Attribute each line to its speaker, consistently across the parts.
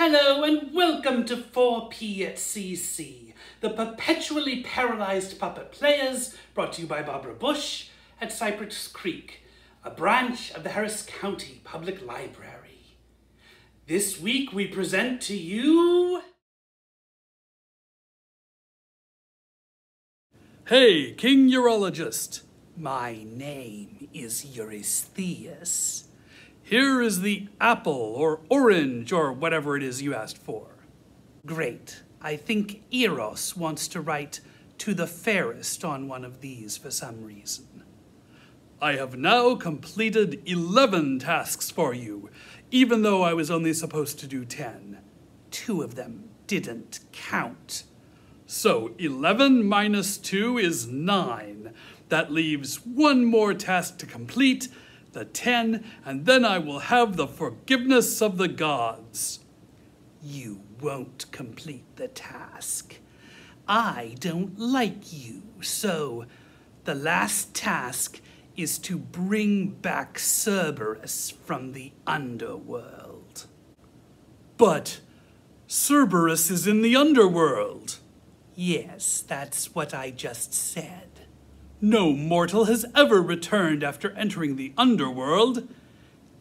Speaker 1: Hello and welcome to 4P at CC, the perpetually paralyzed puppet players, brought to you by Barbara Bush at Cypress Creek, a branch of the Harris County Public Library. This week we present to you...
Speaker 2: Hey, King Urologist.
Speaker 1: My name is Eurystheus.
Speaker 2: Here is the apple or orange or whatever it is you asked for.
Speaker 1: Great. I think Eros wants to write to the fairest on one of these for some reason.
Speaker 2: I have now completed 11 tasks for you, even though I was only supposed to do 10.
Speaker 1: 2 of them didn't count.
Speaker 2: So 11 minus 2 is 9. That leaves one more task to complete, the 10, and then I will have the forgiveness of the gods.
Speaker 1: You won't complete the task. I don't like you, so the last task is to bring back Cerberus from the underworld.
Speaker 2: But Cerberus is in the underworld.
Speaker 1: Yes, that's what I just said.
Speaker 2: No mortal has ever returned after entering the underworld.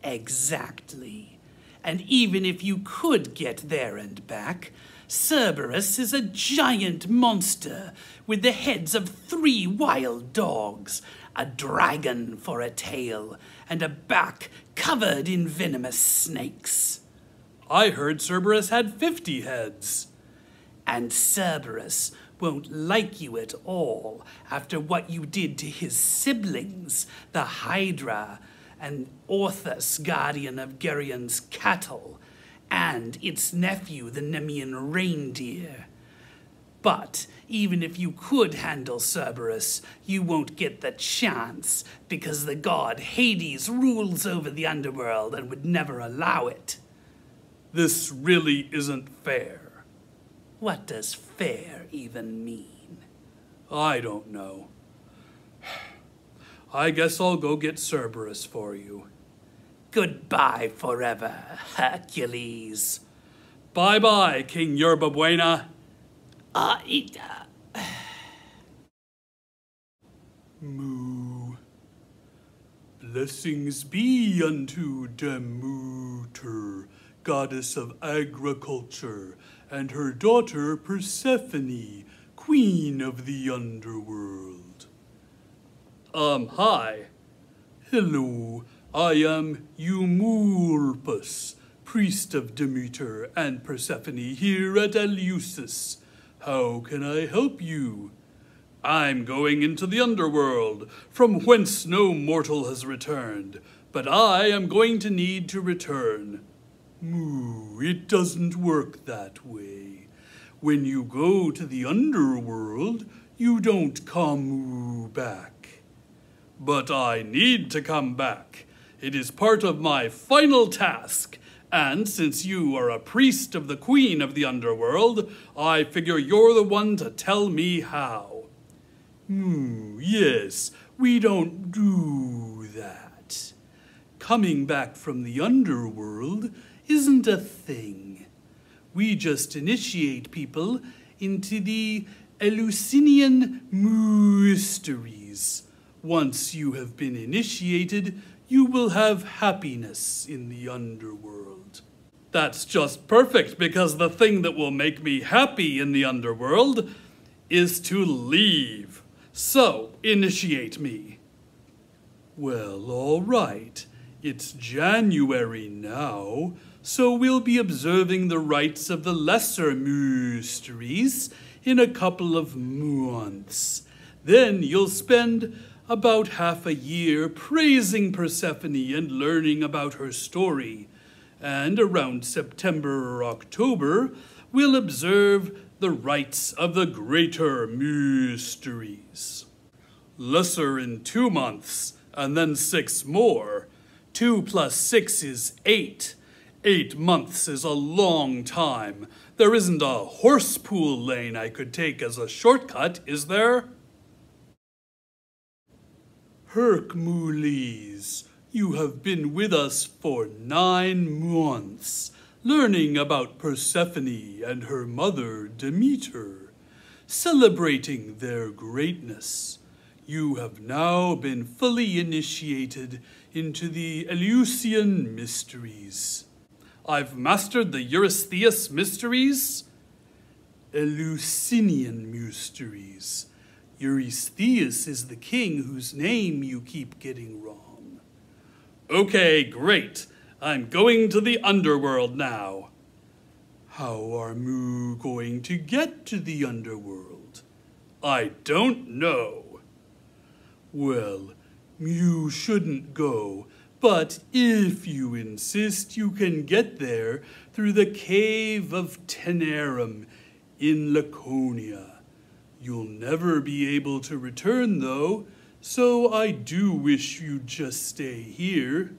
Speaker 1: Exactly. And even if you could get there and back, Cerberus is a giant monster with the heads of 3 wild dogs, a dragon for a tail, and a back covered in venomous snakes.
Speaker 2: I heard Cerberus had 50 heads.
Speaker 1: And Cerberus won't like you at all after what you did to his siblings, the Hydra, and Orthus, guardian of Geryon's cattle, and its nephew, the Nemean reindeer. But even if you could handle Cerberus, you won't get the chance, because the god Hades rules over the underworld and would never allow it.
Speaker 2: This really isn't fair.
Speaker 1: What does fair even mean?
Speaker 2: I don't know. I guess I'll go get Cerberus for you.
Speaker 1: Goodbye forever, Hercules.
Speaker 2: Bye-bye, King Yerba Buena. Moo. Blessings be unto Demeter, goddess of agriculture, and her daughter Persephone, queen of the underworld. Hi. Hello, I am Eumolpus, priest of Demeter and Persephone here at Eleusis. How can I help you? I'm going into the underworld, from whence no mortal has returned, but I am going to need to return. Moo, it doesn't work that way. When you go to the underworld, you don't come back. But I need to come back. It is part of my final task, and since you are a priest of the queen of the underworld, I figure you're the one to tell me how. Yes, we don't do that. Coming back from the underworld isn't a thing. We just initiate people into the Eleusinian mysteries. Once you have been initiated, you will have happiness in the underworld. That's just perfect, because the thing that will make me happy in the underworld is to leave. So, initiate me. Well, all right. It's January now, so we'll be observing the rites of the lesser mysteries in a couple of months. Then you'll spend about half a year praising Persephone and learning about her story. And around September or October, we'll observe the rites of the greater mysteries. Lesser in 2 months, and then 6 more. 2 plus 6 is 8. 8 months is a long time. There isn't a horse pool lane I could take as a shortcut, is there? Hercules, you have been with us for 9 months. learning about Persephone and her mother Demeter, celebrating their greatness. You have now been fully initiated into the Eleusinian mysteries. I've mastered the Eurystheus mysteries. Eleusinian mysteries. Eurystheus is the king whose name you keep getting wrong. Okay, great. I'm going to the underworld now. How are Moo going to get to the underworld? I don't know. Well, you shouldn't go, but if you insist, you can get there through the cave of Tenerum in Laconia. You'll never be able to return, though, so I do wish you'd just stay here.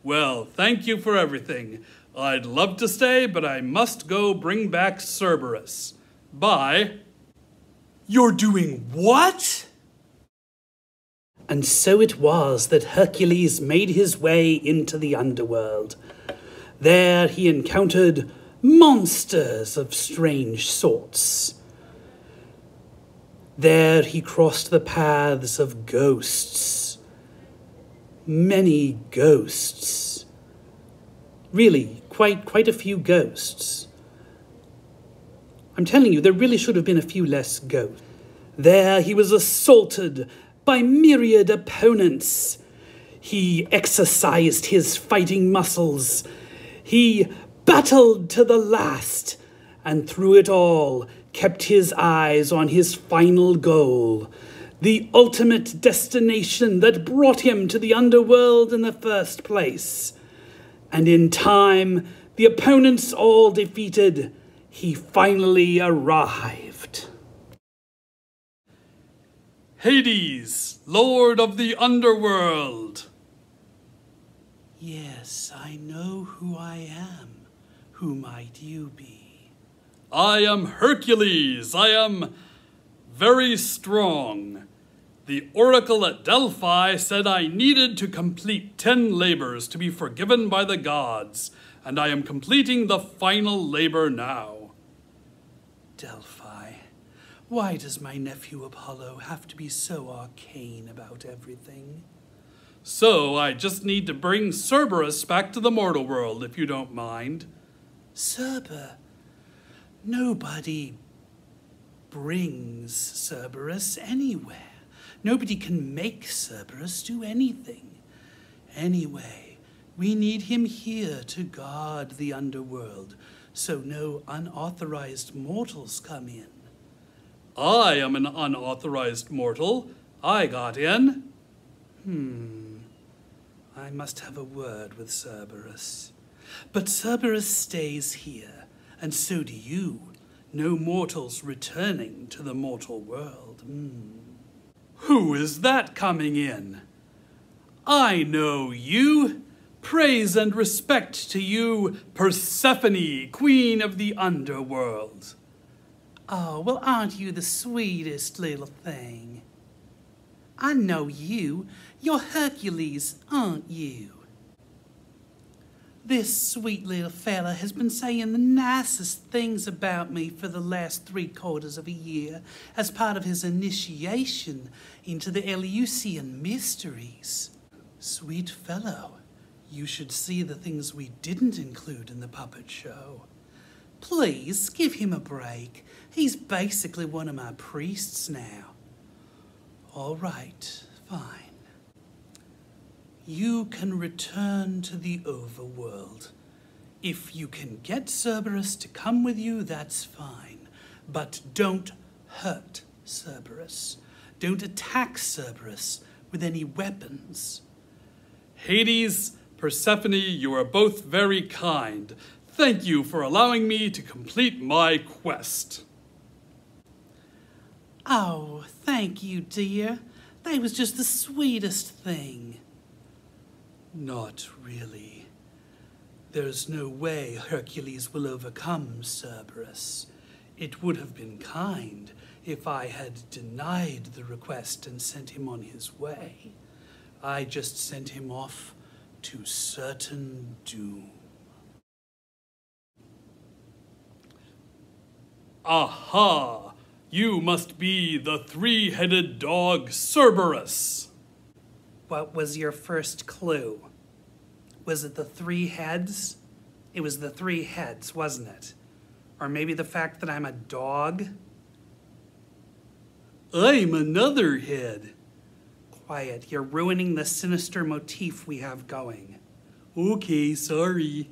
Speaker 2: Well, thank you for everything. I'd love to stay, but I must go bring back Cerberus. Bye.
Speaker 1: You're doing what? And so it was that Hercules made his way into the underworld. There he encountered monsters of strange sorts. There he crossed the paths of ghosts. Many ghosts. Really, quite a few ghosts. I'm telling you, there really should have been a few less ghosts. There he was assaulted by myriad opponents. He exercised his fighting muscles. He battled to the last, and through it all kept his eyes on his final goal, the ultimate destination that brought him to the underworld in the first place. And in time, the opponents all defeated, he finally arrived.
Speaker 2: Hades, Lord of the Underworld.
Speaker 1: Yes, I know who I am. Who might you be?
Speaker 2: I am Hercules. I am very strong. The oracle at Delphi said I needed to complete 10 labors to be forgiven by the gods, and I am completing the final labor now.
Speaker 1: Delphi. Why does my nephew Apollo have to be so arcane about everything?
Speaker 2: So I just need to bring Cerberus back to the mortal world, if you don't mind.
Speaker 1: Cerber? Nobody brings Cerberus anywhere. Nobody can make Cerberus do anything. Anyway, we need him here to guard the underworld, so no unauthorized mortals come in.
Speaker 2: I am an unauthorized mortal. I got in.
Speaker 1: I must have a word with Cerberus. But Cerberus stays here, and so do you. No mortals returning to the mortal world.
Speaker 2: Who is that coming in? I know you. Praise and respect to you, Persephone, queen of the underworld.
Speaker 1: Oh, well, aren't you the sweetest little thing? I know you. You're Hercules, aren't you? This sweet little fella has been saying the nicest things about me for the last 3/4 of a year as part of his initiation into the Eleusinian mysteries. Sweet fellow, you should see the things we didn't include in the puppet show. Please, give him a break. He's basically one of my priests now. All right, fine. You can return to the overworld. If you can get Cerberus to come with you, that's fine. But don't hurt Cerberus. Don't attack Cerberus with any weapons.
Speaker 2: Hades, Persephone, you are both very kind. Thank you for allowing me to complete my quest.
Speaker 1: Oh, thank you, dear. That was just the sweetest thing. Not really. There's no way Hercules will overcome Cerberus. It would have been kind if I had denied the request and sent him on his way. I just sent him off to certain doom.
Speaker 2: Aha! You must be the three-headed dog Cerberus.
Speaker 1: What was your first clue? Was it the three heads? It was the three heads, wasn't it? Or maybe the fact that I'm a dog?
Speaker 2: I'm another head.
Speaker 1: Quiet, you're ruining the sinister motif we have going.
Speaker 2: Okay, sorry.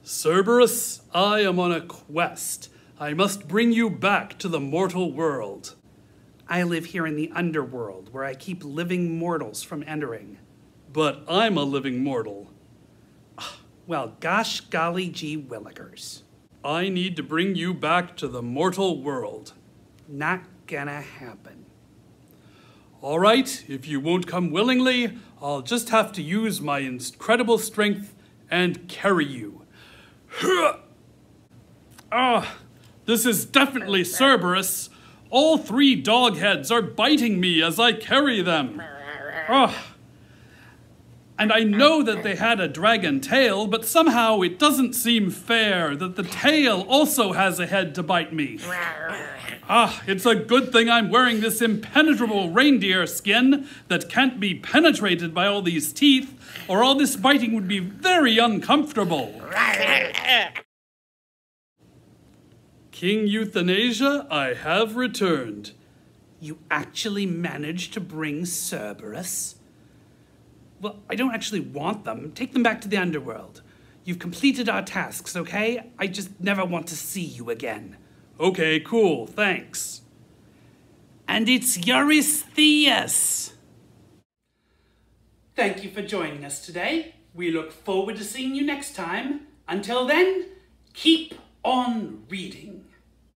Speaker 2: Cerberus, I am on a quest. I must bring you back to the mortal world.
Speaker 1: I live here in the underworld, where I keep living mortals from entering.
Speaker 2: But I'm a living mortal.
Speaker 1: Well, gosh golly gee willikers.
Speaker 2: I need to bring you back to the mortal world.
Speaker 1: Not gonna happen.
Speaker 2: All right, if you won't come willingly, I'll just have to use my incredible strength and carry you. This is definitely Cerberus. All three dog heads are biting me as I carry them. And I know that they had a dragon tail, but somehow it doesn't seem fair that the tail also has a head to bite me. It's a good thing I'm wearing this impenetrable reindeer skin that can't be penetrated by all these teeth, or all this biting would be very uncomfortable. King Euthanasia, I have returned.
Speaker 1: You actually managed to bring Cerberus? Well, I don't actually want them. Take them back to the underworld. You've completed our tasks, okay? I just never want to see you again.
Speaker 2: Okay, cool, thanks.
Speaker 1: And it's Eurystheus! Thank you for joining us today. We look forward to seeing you next time. Until then, keep on reading.